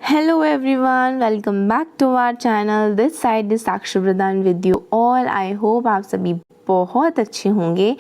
Hello everyone, welcome back to our channel. This side is Sakshi Pradhan with you all. I hope आप सभी बहुत अच्छे होंगे।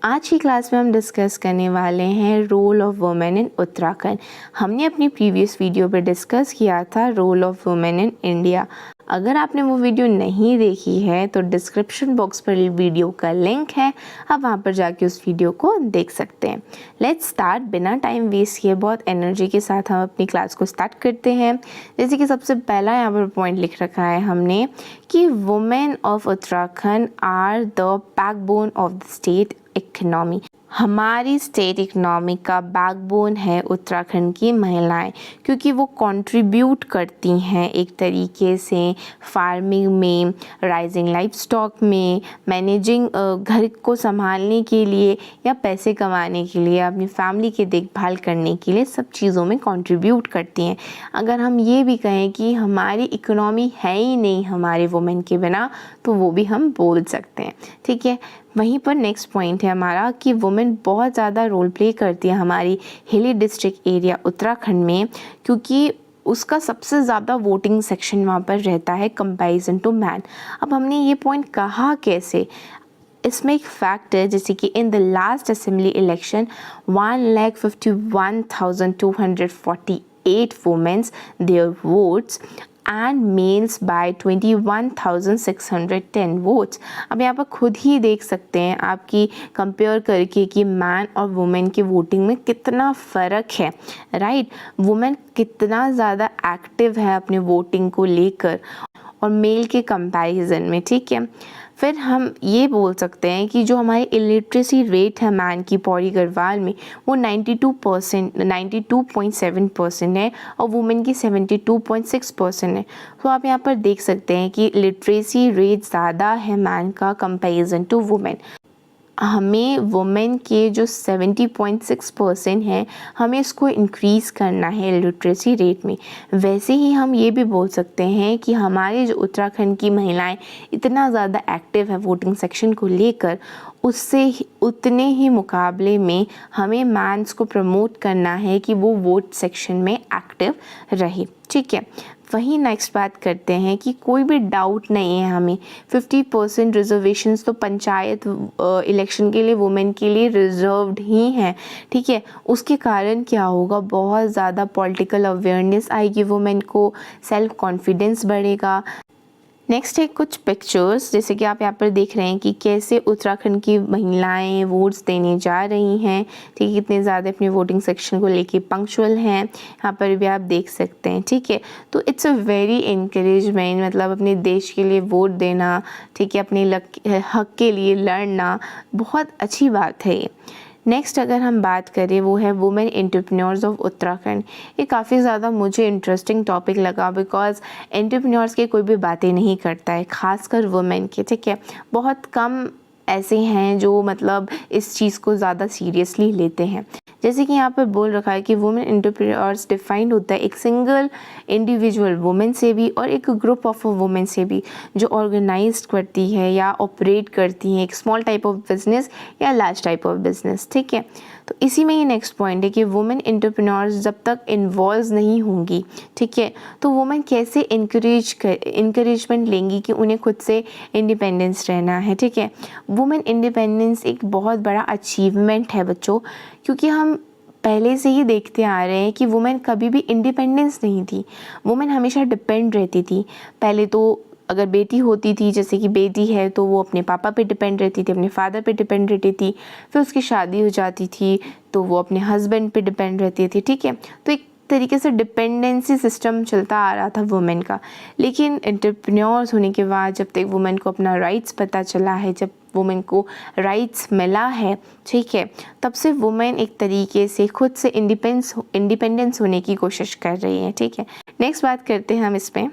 आज की क्लास में हम डिस्कस करने वाले हैं role of women in Uttarakhand. हमने अपनी प्रीवियस वीडियो पे डिस्कस किया था role of women in India. अगर आपने वो वीडियो नहीं देखी है तो डिस्क्रिप्शन बॉक्स पर वीडियो का लिंक है, आप वहाँ पर जाके उस वीडियो को देख सकते हैं। Let's start. बिना टाइम वेस्ट किए बहुत एनर्जी के साथ हम अपनी क्लास को स्टार्ट करते हैं। जैसे कि सबसे पहला यहाँ पर पॉइंट लिख रखा है हमने कि women of Uttarakhand are the backbone of the state economy. हमारी स्टेट इकोनॉमी का बैकबोन है उत्तराखंड की महिलाएं, क्योंकि वो कंट्रीब्यूट करती हैं एक तरीके से फार्मिंग में, राइजिंग लाइफ स्टॉक में, मैनेजिंग घर को संभालने के लिए या पैसे कमाने के लिए, अपनी फैमिली की देखभाल करने के लिए, सब चीज़ों में कंट्रीब्यूट करती हैं। अगर हम ये भी कहें कि हमारी इकोनॉमी है ही नहीं हमारे वुमेन के बिना, तो वो भी हम बोल सकते हैं। ठीक है, वहीं पर नेक्स्ट पॉइंट है हमारा कि वुमेन बहुत ज़्यादा रोल प्ले करती है हमारी हिली डिस्ट्रिक्ट एरिया उत्तराखंड में, क्योंकि उसका सबसे ज़्यादा वोटिंग सेक्शन वहाँ पर रहता है कंपैरिजन टू मैन। अब हमने ये पॉइंट कहा कैसे, इसमें एक फैक्ट है जैसे कि in the last assembly election 1,51,248 womens their votes and males by 21,610 votes. अब यहाँ पर खुद ही देख सकते हैं आपकी कंपेयर करके कि मैन और वुमेन की वोटिंग में कितना फ़र्क है, राइट। वुमेन कितना ज़्यादा एक्टिव है अपने वोटिंग को लेकर और मेल के कंपैरिजन में, ठीक है। फिर हम ये बोल सकते हैं कि जो हमारी इलिटरेसी रेट है मैन की पौड़ी गढ़वाल में वो 92.7% है और वुमेन की 72.6% है। तो आप यहाँ पर देख सकते हैं कि लिटरेसी रेट ज़्यादा है मैन का कंपैरिजन टू वुमेन। हमें वुमेन के जो 70.6% है हमें इसको इंक्रीज़ करना है लिटरेसी रेट में। वैसे ही हम ये भी बोल सकते हैं कि हमारे जो उत्तराखंड की महिलाएं इतना ज़्यादा एक्टिव है वोटिंग सेक्शन को लेकर, उससे उतने ही मुकाबले में हमें मैंस को प्रमोट करना है कि वो वोट सेक्शन में एक्टिव रहे, ठीक है। वहीं नेक्स्ट बात करते हैं कि कोई भी डाउट नहीं है हमें 50% रिजर्वेशंस तो पंचायत इलेक्शन के लिए वुमेन के लिए रिजर्व्ड ही हैं, ठीक है। उसके कारण क्या होगा, बहुत ज़्यादा पॉलिटिकल अवेयरनेस आएगी वुमेन को, सेल्फ कॉन्फिडेंस बढ़ेगा। नेक्स्ट है कुछ पिक्चर्स, जैसे कि आप यहाँ पर देख रहे हैं कि कैसे उत्तराखंड की महिलाएं वोट्स देने जा रही हैं, ठीक है। कितने ज़्यादा अपने वोटिंग सेक्शन को लेके पंक्चुअल हैं, यहाँ पर भी आप देख सकते हैं, ठीक है। तो इट्स अ वेरी इनकरेजमेंट, मतलब अपने देश के लिए वोट देना, ठीक है, अपने हक के लिए लड़ना, बहुत अच्छी बात है ये। नेक्स्ट अगर हम बात करें वो है वुमेन एंटरप्रेन्योर्स ऑफ उत्तराखंड। ये काफ़ी ज़्यादा मुझे इंटरेस्टिंग टॉपिक लगा, बिकॉज एंटरप्रेन्योर्स की कोई भी बातें नहीं करता है, खासकर वुमेन के, ठीक है। बहुत कम ऐसे हैं जो मतलब इस चीज़ को ज़्यादा सीरियसली लेते हैं। जैसे कि यहाँ पर बोल रखा है कि वुमेन एंटरप्रेन्योर्स डिफाइंड होता है एक सिंगल इंडिविजुअल वुमेन से भी और एक ग्रुप ऑफ वुमेन से भी जो ऑर्गेनाइज करती है या ऑपरेट करती है एक स्मॉल टाइप ऑफ बिजनेस या लार्ज टाइप ऑफ बिजनेस, ठीक है। तो इसी में ही नेक्स्ट पॉइंट है कि वुमेन एंटरप्रेन्योर्स जब तक इन्वॉल्व नहीं होंगी, ठीक है, तो वुमेन कैसे इंकरेजमेंट लेंगी कि उन्हें खुद से इंडिपेंडेंस रहना है, ठीक है। वुमेन इंडिपेंडेंस एक बहुत बड़ा अचीवमेंट है बच्चों, क्योंकि हम पहले से ही देखते आ रहे हैं कि वुमेन कभी भी इंडिपेंडेंस नहीं थी, वुमेन हमेशा डिपेंड रहती थी। पहले तो अगर बेटी होती थी, जैसे कि बेटी है, तो वो अपने पापा पे डिपेंड रहती थी, अपने फादर पे डिपेंड रहती थी। फिर उसकी शादी हो जाती थी तो वो अपने हस्बैंड पे डिपेंड रहती थी, ठीक है। तो एक तरीके से डिपेंडेंसी सिस्टम चलता आ रहा था वुमेन का। लेकिन एंटरप्रेन्योर्स होने के बाद जब तक वुमेन को अपना राइट्स पता चला है, जब वुमेन को राइट्स मिला है, ठीक है, तब से वुमेन एक तरीके से खुद से इंडिपेंडेंस होने की कोशिश कर रही है, ठीक है। नेक्स्ट बात करते हैं हम इसमें,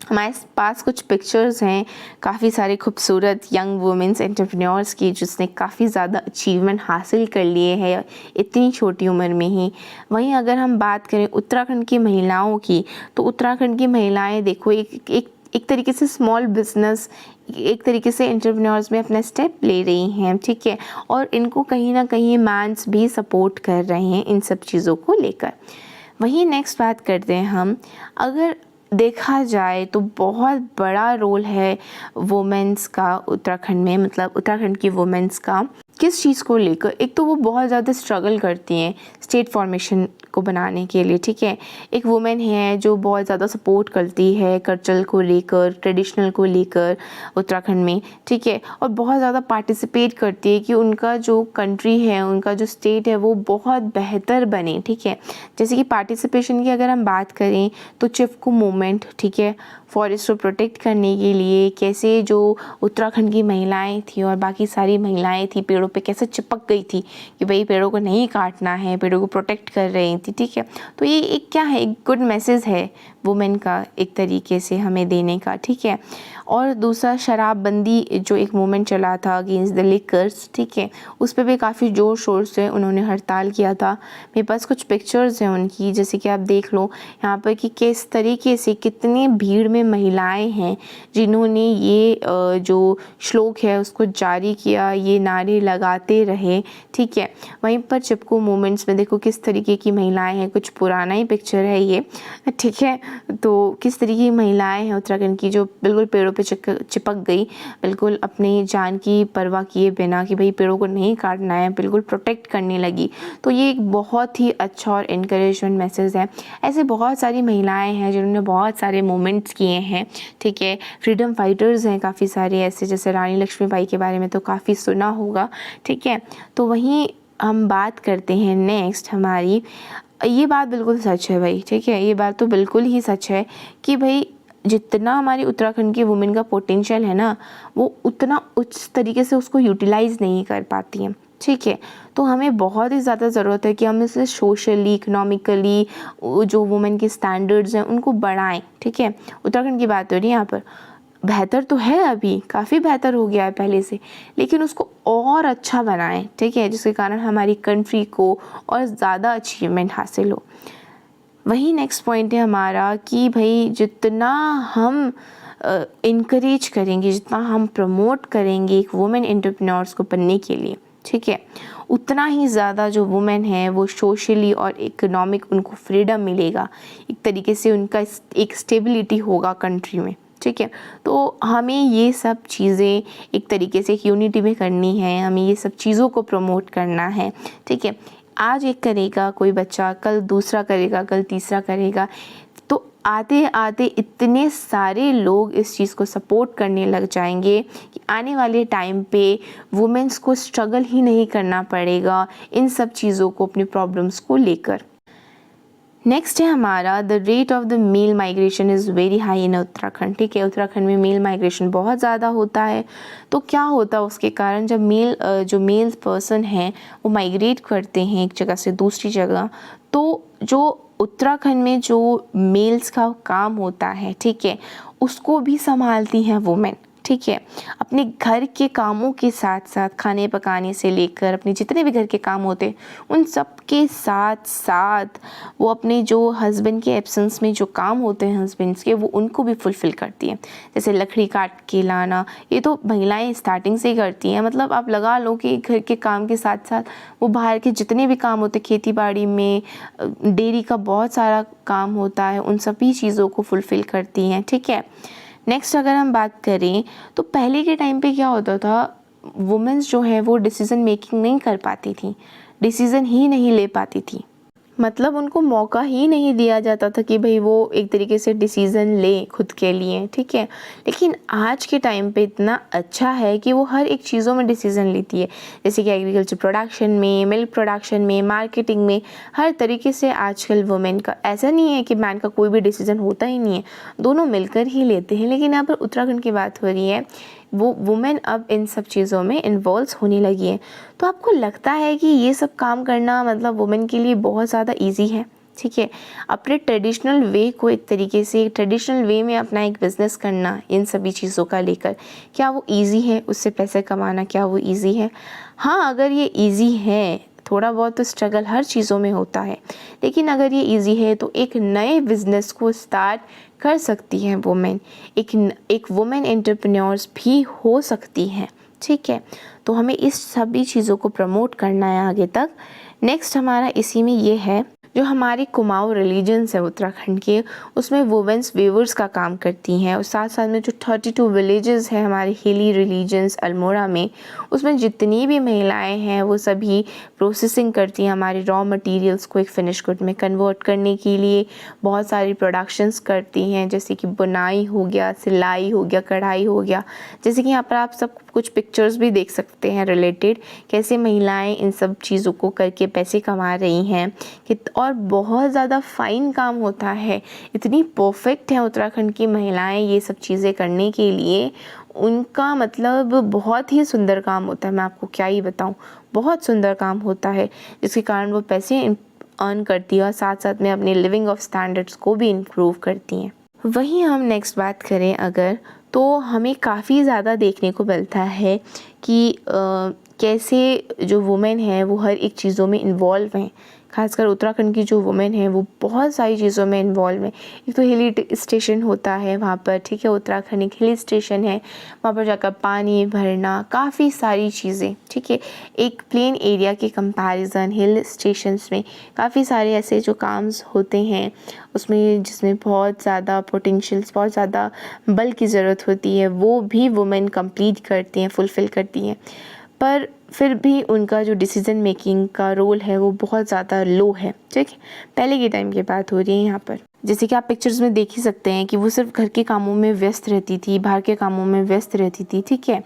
हमारे पास कुछ पिक्चर्स हैं काफ़ी सारे खूबसूरत यंग वुमेन्स एंटरप्रेन्योर्स की, जिसने काफ़ी ज़्यादा अचीवमेंट हासिल कर लिए हैं इतनी छोटी उम्र में ही। वहीं अगर हम बात करें उत्तराखंड की महिलाओं की, तो उत्तराखंड की महिलाएं देखो एक तरीके से स्मॉल बिजनेस, एक तरीके से एंटरप्रेन्योर्स में अपना स्टेप ले रही हैं, ठीक है। और इनको कहीं ना कहीं मैंस भी सपोर्ट कर रहे हैं इन सब चीज़ों को लेकर। वहीं नेक्स्ट बात करते हैं हम, अगर देखा जाए तो बहुत बड़ा रोल है वुमेन्स का उत्तराखंड में, मतलब उत्तराखंड की वुमेन्स का किस चीज़ को लेकर। एक तो वो बहुत ज़्यादा स्ट्रगल करती हैं स्टेट फॉर्मेशन को बनाने के लिए, ठीक है। एक वुमेन है जो बहुत ज़्यादा सपोर्ट करती है कल्चर को लेकर, ट्रेडिशनल को लेकर उत्तराखंड में, ठीक है, और बहुत ज़्यादा पार्टिसिपेट करती है कि उनका जो कंट्री है, उनका जो स्टेट है वो बहुत बेहतर बने, ठीक है। जैसे कि पार्टिसिपेशन की अगर हम बात करें तो चिपको मूवमेंट, ठीक है, फॉरेस्ट को प्रोटेक्ट करने के लिए कैसे जो उत्तराखंड की महिलाएं थी और बाकी सारी महिलाएं थी पेड़ों पे कैसे चिपक गई थी कि भाई पेड़ों को नहीं काटना है, पेड़ों को प्रोटेक्ट कर रही थी, ठीक है। तो ये एक क्या है, एक गुड मैसेज है वुमेन का एक तरीके से हमें देने का, ठीक है। और दूसरा शराबबंदी जो एक मूवमेंट चला था अगेंस्ट द लिकर्स, ठीक है, उस पर भी काफ़ी ज़ोर शोर से उन्होंने हड़ताल किया था। मेरे पास कुछ पिक्चर्स हैं उनकी, जैसे कि आप देख लो यहाँ पर कि किस तरीके से कितनी भीड़ में महिलाएं हैं जिन्होंने ये जो श्लोक है उसको जारी किया, ये नारे लगाते रहे, ठीक है। वहीं पर चिपको मूवमेंट्स में देखो किस तरीके की महिलाएं हैं, कुछ पुराना ही पिक्चर है ये, ठीक है। तो किस तरीके की महिलाएं हैं उत्तराखंड की जो बिल्कुल पेड़ों पे चिपक गई, बिल्कुल अपनी जान की परवाह किए बिना कि भाई पेड़ों को नहीं काटना है, बिल्कुल प्रोटेक्ट करने लगी। तो ये एक बहुत ही अच्छा और इनकरेजमेंट मैसेज है। ऐसे बहुत सारी महिलाएं हैं जिन्होंने बहुत सारे मूवमेंट्स किए हैं, ठीक है। फ्रीडम फाइटर्स हैं काफ़ी सारे ऐसे, जैसे रानी लक्ष्मीबाई के बारे में तो काफ़ी सुना होगा, ठीक है। तो वहीं हम बात करते हैं नेक्स्ट हमारी, ये बात बिल्कुल सच है भाई, ठीक है, ये बात तो बिल्कुल ही सच है कि भाई जितना हमारी उत्तराखंड की वुमेन का पोटेंशियल है ना, वो उतना उच्च तरीके से उसको यूटिलाइज़ नहीं कर पाती हैं, ठीक है। तो हमें बहुत ही ज़्यादा ज़रूरत है कि हम इसे सोशली, इकोनॉमिकली जो वुमेन के स्टैंडर्ड्स हैं उनको बढ़ाएं, ठीक है। उत्तराखंड की बात हो रही है यहाँ पर, बेहतर तो है, अभी काफ़ी बेहतर हो गया है पहले से, लेकिन उसको और अच्छा बनाएं, ठीक है, जिसके कारण हमारी कंट्री को और ज़्यादा अचीवमेंट हासिल हो। वही नेक्स्ट पॉइंट है हमारा कि भाई जितना हम इनकरेज करेंगे, जितना हम प्रमोट करेंगे एक वुमेन एंटरप्रेन्योर्स को बनने के लिए, ठीक है, उतना ही ज़्यादा जो वुमेन है वो सोशली और इकोनॉमिक उनको फ्रीडम मिलेगा, एक तरीके से उनका एक स्टेबिलिटी होगा कंट्री में, ठीक है। तो हमें ये सब चीज़ें एक तरीके से एक यूनिटी में करनी है, हमें ये सब चीज़ों को प्रमोट करना है, ठीक है। आज एक करेगा कोई बच्चा, कल दूसरा करेगा, कल तीसरा करेगा, तो आते आते इतने सारे लोग इस चीज़ को सपोर्ट करने लग जाएंगे कि आने वाले टाइम पे वुमेन्स को स्ट्रगल ही नहीं करना पड़ेगा इन सब चीज़ों को, अपनी प्रॉब्लम्स को लेकर। नेक्स्ट है हमारा, the rate of the male migration is very high in Uttarakhand, ठीक है। उत्तराखंड में मेल माइग्रेशन बहुत ज़्यादा होता है। तो क्या होता है उसके कारण, जब जो मेल पर्सन हैं वो माइग्रेट करते हैं एक जगह से दूसरी जगह, तो जो उत्तराखंड में जो मेल्स का काम होता है, ठीक है, उसको भी संभालती हैं वुमेन, ठीक है। अपने घर के कामों के साथ साथ खाने पकाने से लेकर अपने जितने भी घर के काम होते हैं उन सब के साथ साथ वो अपने जो हस्बैंड के एब्सेंस में जो काम होते हैं हस्बैंड्स के, वो उनको भी फुलफ़िल करती हैं। जैसे लकड़ी काट के लाना, ये तो महिलाएं स्टार्टिंग से ही करती हैं। मतलब आप लगा लो कि घर के काम के साथ साथ वो बाहर के जितने भी काम होते, खेती बाड़ी में, डेयरी का बहुत सारा काम होता है, उन सभी चीज़ों को फुलफ़िल करती हैं, ठीक है। नेक्स्ट अगर हम बात करें तो पहले के टाइम पे क्या होता था, वुमेन्स जो है वो डिसीज़न मेकिंग नहीं कर पाती थी, डिसीज़न ही नहीं ले पाती थी, मतलब उनको मौका ही नहीं दिया जाता था कि भाई वो एक तरीके से डिसीज़न ले खुद के लिए, ठीक है। लेकिन आज के टाइम पे इतना अच्छा है कि वो हर एक चीज़ों में डिसीज़न लेती है, जैसे कि एग्रीकल्चर प्रोडक्शन में, मिल्क प्रोडक्शन में, मार्केटिंग में, हर तरीके से आजकल वुमेन का, ऐसा नहीं है कि मैन का कोई भी डिसीज़न होता ही नहीं है, दोनों मिलकर ही लेते हैं। लेकिन यहाँ पर उत्तराखंड की बात हो रही है, वो वुमेन अब इन सब चीज़ों में इन्वॉल्व होने लगी है। तो आपको लगता है कि ये सब काम करना मतलब वुमेन के लिए बहुत ज़्यादा इजी है, ठीक है। अपने ट्रेडिशनल वे को एक तरीके से ट्रेडिशनल वे में अपना एक बिज़नेस करना इन सभी चीज़ों का लेकर, क्या वो इजी है? उससे पैसे कमाना क्या वो इजी है? हाँ, अगर ये इजी है, थोड़ा बहुत तो स्ट्रगल हर चीज़ों में होता है, लेकिन अगर ये इजी है तो एक नए बिज़नेस को स्टार्ट कर सकती हैं वुमेन, एक वुमेन एंटरप्रेन्योर्स भी हो सकती हैं, ठीक है। तो हमें इस सभी चीज़ों को प्रमोट करना है आगे तक। नेक्स्ट हमारा इसी में ये है, जो हमारे कुमाऊँ रिलीजन्स है उत्तराखंड के, उसमें वुमेन्स वीवर्स का काम करती हैं। और साथ साथ में जो 32 विलेजेस हैं हमारे हिली रिलीजन्स अल्मोड़ा में, उसमें जितनी भी महिलाएं हैं वो सभी प्रोसेसिंग करती हैं हमारे रॉ मटेरियल्स को एक फिनिश गुड में कन्वर्ट करने के लिए। बहुत सारी प्रोडक्शंस करती हैं, जैसे कि बुनाई हो गया, सिलाई हो गया, कढ़ाई हो गया। जैसे कि यहाँ पर आप सब कुछ पिक्चर्स भी देख सकते हैं रिलेटेड, कैसे महिलाएं इन सब चीज़ों को करके पैसे कमा रही हैं। और बहुत ज़्यादा फाइन काम होता है, इतनी परफेक्ट है उत्तराखंड की महिलाएं ये सब चीज़ें करने के लिए। उनका मतलब बहुत ही सुंदर काम होता है, मैं आपको क्या ही बताऊं, बहुत सुंदर काम होता है, जिसके कारण वो पैसे अर्न करती है और साथ साथ में अपने लिविंग ऑफ स्टैंडर्ड्स को भी इम्प्रूव करती हैं। वहीं हम नेक्स्ट बात करें अगर, तो हमें काफ़ी ज़्यादा देखने को मिलता है कि कैसे जो वुमेन है वो हर एक चीज़ों में इन्वॉल्व हैं। खासकर उत्तराखंड की जो वुमेन है वो बहुत सारी चीज़ों में इन्वॉल्व है। एक तो हिली स्टेशन होता है वहाँ पर, ठीक है, उत्तराखंड एक हिली स्टेशन है, वहाँ पर जाकर पानी भरना, काफ़ी सारी चीज़ें, ठीक है। एक प्लेन एरिया के कंपैरिजन हिल स्टेशंस में काफ़ी सारे ऐसे जो काम्स होते हैं उसमें, जिसमें बहुत ज़्यादा पोटेंशियल्स, बहुत ज़्यादा बल की ज़रूरत होती है, वो भी वुमेन कंप्लीट करती हैं, फुलफ़िल करती हैं। पर फिर भी उनका जो डिसीज़न मेकिंग का रोल है वो बहुत ज़्यादा लो है, ठीक है। पहले के टाइम की बात हो रही है यहाँ पर, जैसे कि आप पिक्चर्स में देख ही सकते हैं कि वो सिर्फ घर के कामों में व्यस्त रहती थी, बाहर के कामों में व्यस्त रहती थी, ठीक है।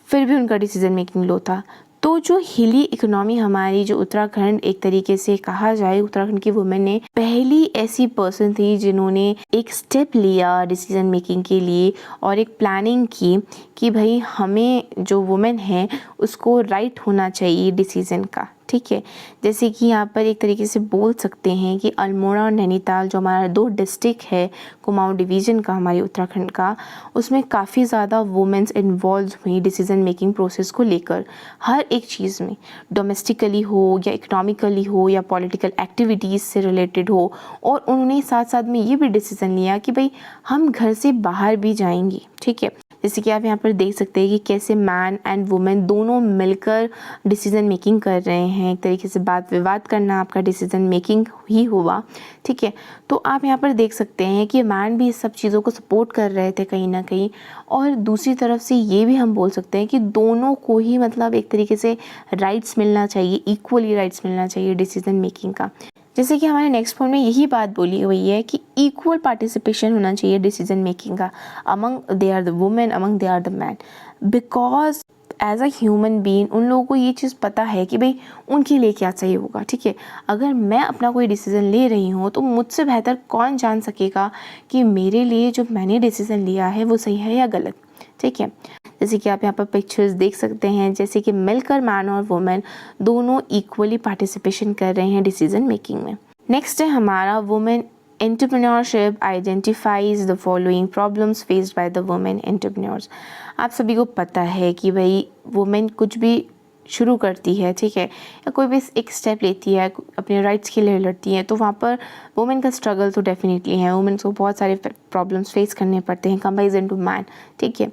फिर भी उनका डिसीज़न मेकिंग लो था। तो जो हिली इकोनॉमी हमारी, जो उत्तराखंड एक तरीके से कहा जाए, उत्तराखंड की वुमेन ने पहली ऐसी पर्सन थी जिन्होंने एक स्टेप लिया डिसीजन मेकिंग के लिए और एक प्लानिंग की कि भाई हमें जो वुमेन है उसको राइट होना चाहिए डिसीजन का, ठीक है। जैसे कि यहाँ पर एक तरीके से बोल सकते हैं कि अल्मोड़ा और नैनीताल जो हमारा 2 डिस्ट्रिक्ट है कुमाऊँ डिवीज़न का हमारे उत्तराखंड का, उसमें काफ़ी ज़्यादा वुमेन्स इन्वॉल्व हुई डिसीजन मेकिंग प्रोसेस को लेकर। हर एक चीज़ में, डोमेस्टिकली हो या इकोनॉमिकली हो या पॉलिटिकल एक्टिविटीज़ से रिलेटेड हो, और उन्होंने साथ साथ में ये भी डिसीज़न लिया कि भाई हम घर से बाहर भी जाएंगे, ठीक है। जैसे कि आप यहाँ पर देख सकते हैं कि कैसे मैन एंड वुमेन दोनों मिलकर डिसीजन मेकिंग कर रहे हैं। एक तरीके से बात विवाद करना आपका डिसीजन मेकिंग ही हुआ, ठीक है। तो आप यहाँ पर देख सकते हैं कि मैन भी इस सब चीज़ों को सपोर्ट कर रहे थे कहीं ना कहीं, और दूसरी तरफ से ये भी हम बोल सकते हैं कि दोनों को ही मतलब एक तरीके से राइट्स मिलना चाहिए, इक्वली राइट्स मिलना चाहिए डिसीजन मेकिंग का। जैसे कि हमारे नेक्स्ट पॉइंट में यही बात बोली हुई है कि इक्वल पार्टिसिपेशन होना चाहिए डिसीजन मेकिंग का among they are the women, among they are the man, because as a human being उन लोगों को ये चीज़ पता है कि भाई उनके लिए क्या सही होगा, ठीक है। अगर मैं अपना कोई डिसीज़न ले रही हूँ तो मुझसे बेहतर कौन जान सकेगा कि मेरे लिए जो मैंने डिसीज़न लिया है वो सही है या गलत, ठीक है। जैसे कि आप यहाँ पर पिक्चर्स देख सकते हैं, जैसे कि मिलकर मैन और वुमेन दोनों इक्वली पार्टिसिपेशन कर रहे हैं डिसीजन मेकिंग में। नेक्स्ट है हमारा women entrepreneurship identifies the following problems faced by the women entrepreneurs. आप सभी को पता है कि भाई वुमेन कुछ भी शुरू करती है, ठीक है, या कोई भी एक स्टेप लेती है, अपने राइट्स के लिए लड़ती है, तो वहाँ पर वुमेन का स्ट्रगल तो डेफिनेटली है। वुमेन को बहुत सारे प्रॉब्लम्स फेस करने पड़ते हैं कंपैरिजन टू मैन, ठीक है।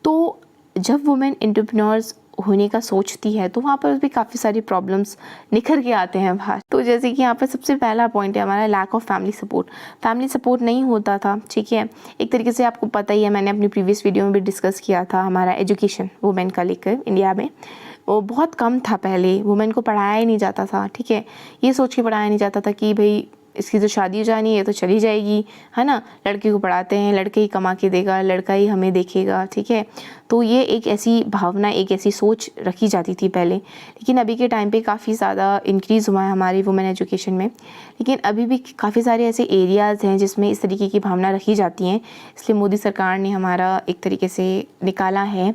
तो जब वुमेन एंटरप्रेन्योर्स होने का सोचती है तो वहाँ पर भी काफ़ी सारी प्रॉब्लम्स निखर के आते हैं बाहर। तो जैसे कि यहाँ पर सबसे पहला पॉइंट है हमारा lack of family support. Family support नहीं होता था, ठीक है। एक तरीके से आपको पता ही है, मैंने अपनी प्रीवियस वीडियो में भी डिस्कस किया था, हमारा एजुकेशन वुमेन का लेकर इंडिया में वो बहुत कम था। पहले वुमेन को पढ़ाया ही नहीं जाता था, ठीक है। ये सोच के पढ़ाया नहीं जाता था कि भाई इसकी तो शादी हो जानी है तो चली जाएगी, है ना, लड़के को पढ़ाते हैं, लड़के ही कमा के देगा, लड़का ही हमें देखेगा, ठीक है। तो ये एक ऐसी भावना, एक ऐसी सोच रखी जाती थी पहले। लेकिन अभी के टाइम पे काफ़ी ज़्यादा इंक्रीज़ हुआ है हमारी वुमेन एजुकेशन में, लेकिन अभी भी काफ़ी सारे ऐसे एरियाज़ हैं जिसमें इस तरीके की भावना रखी जाती हैं। इसलिए मोदी सरकार ने हमारा एक तरीके से निकाला है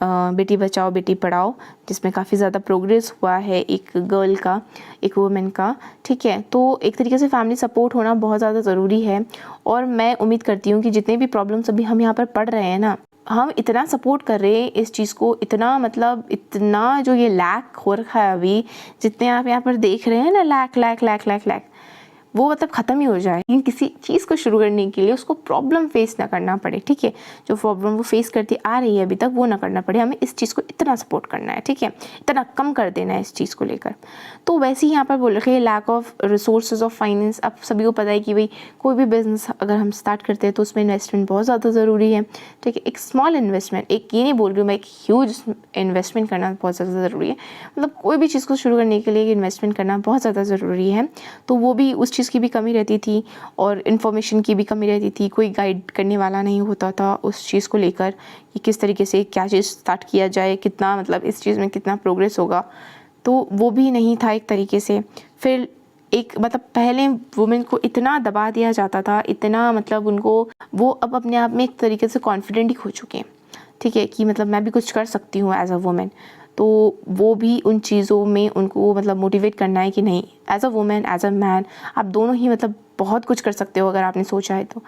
बेटी बचाओ बेटी पढ़ाओ, जिसमें काफ़ी ज़्यादा प्रोग्रेस हुआ है एक गर्ल का, एक वुमेन का, ठीक है। तो एक तरीके से फैमिली सपोर्ट होना बहुत ज़्यादा ज़रूरी है। और मैं उम्मीद करती हूँ कि जितने भी प्रॉब्लम्स अभी हम यहाँ पर पढ़ रहे हैं ना, हम इतना सपोर्ट कर रहे हैं इस चीज़ को, इतना मतलब इतना जो ये लैक हो रखा है अभी, जितने आप यहाँ पर देख रहे हैं ना, lack lack lack lack lack, वो मतलब ख़त्म ही हो जाए, लेकिन किसी चीज़ को शुरू करने के लिए उसको प्रॉब्लम फेस ना करना पड़े, ठीक है। जो प्रॉब्लम वो फेस करती आ रही है अभी तक वो ना करना पड़े, हमें इस चीज़ को इतना सपोर्ट करना है, ठीक है, इतना कम कर देना है इस चीज़ को लेकर। तो वैसे ही यहाँ पर बोल रखे हैं lack of resources of finance. अब सभी को पता है कि भाई कोई भी बिजनेस अगर हम स्टार्ट करते हैं तो उसमें इन्वेस्टमेंट बहुत ज़्यादा ज़रूरी है, ठीक है। एक स्मॉल इन्वेस्टमेंट, एक ये नहीं बोल रही हूँ मैं एक ह्यूज इन्वेस्टमेंट करना बहुत ज़्यादा ज़रूरी है, मतलब कोई भी चीज़ को शुरू करने के लिए इन्वेस्टमेंट करना बहुत ज़्यादा ज़रूरी है। तो वो भी उस चीज़ की भी कमी रहती थी और इन्फॉर्मेशन की भी कमी रहती थी, कोई गाइड करने वाला नहीं होता था उस चीज़ को लेकर कि किस तरीके से क्या चीज़ स्टार्ट किया जाए, कितना मतलब इस चीज़ में कितना प्रोग्रेस होगा, तो वो भी नहीं था एक तरीके से। फिर एक मतलब पहले वुमेन को इतना दबा दिया जाता था, इतना मतलब उनको, वो अब अपने आप में एक तरीके से कॉन्फिडेंट ही खो चुके हैं, ठीक है, कि मतलब मैं भी कुछ कर सकती हूँ एज अ वुमेन। तो वो भी उन चीज़ों में उनको मतलब मोटिवेट करना है कि नहीं, as a women as a man आप दोनों ही मतलब बहुत कुछ कर सकते हो अगर आपने सोचा है तो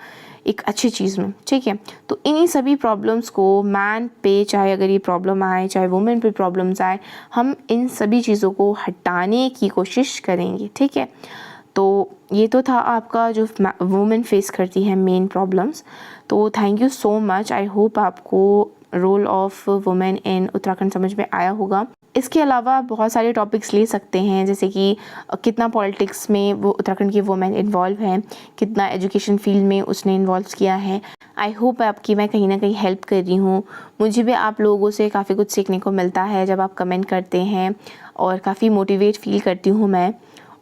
एक अच्छी चीज़ में, ठीक है। तो इन्हीं सभी प्रॉब्लम्स को मैन पे चाहे अगर ये प्रॉब्लम आए चाहे वुमेन पे प्रॉब्लम्स आए, हम इन सभी चीज़ों को हटाने की कोशिश करेंगे, ठीक है। तो ये तो था आपका जो वुमेन फेस करती है मेन प्रॉब्लम्स। तो thank you so much, I hope आपको role of women in Uttarakhand समझ में आया होगा। इसके अलावा आप बहुत सारे टॉपिक्स ले सकते हैं, जैसे कि कितना पॉलिटिक्स में वो उत्तराखंड की वुमेन इन्वॉल्व है, कितना एजुकेशन फील्ड में उसने इन्वॉल्व किया है। आई होप आपकी मैं कहीं ना कहीं हेल्प कर रही हूँ। मुझे भी आप लोगों से काफ़ी कुछ सीखने को मिलता है जब आप कमेंट करते हैं और काफ़ी मोटिवेट फील करती हूँ मैं।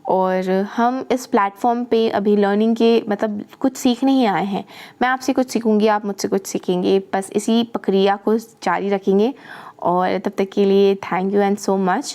और हम इस प्लेटफॉर्म पे अभी लर्निंग के मतलब कुछ सीखने ही आए हैं, मैं आपसे कुछ सीखूंगी, आप मुझसे कुछ सीखेंगे, बस इसी प्रक्रिया को जारी रखेंगे। और तब तक के लिए thank you and so much.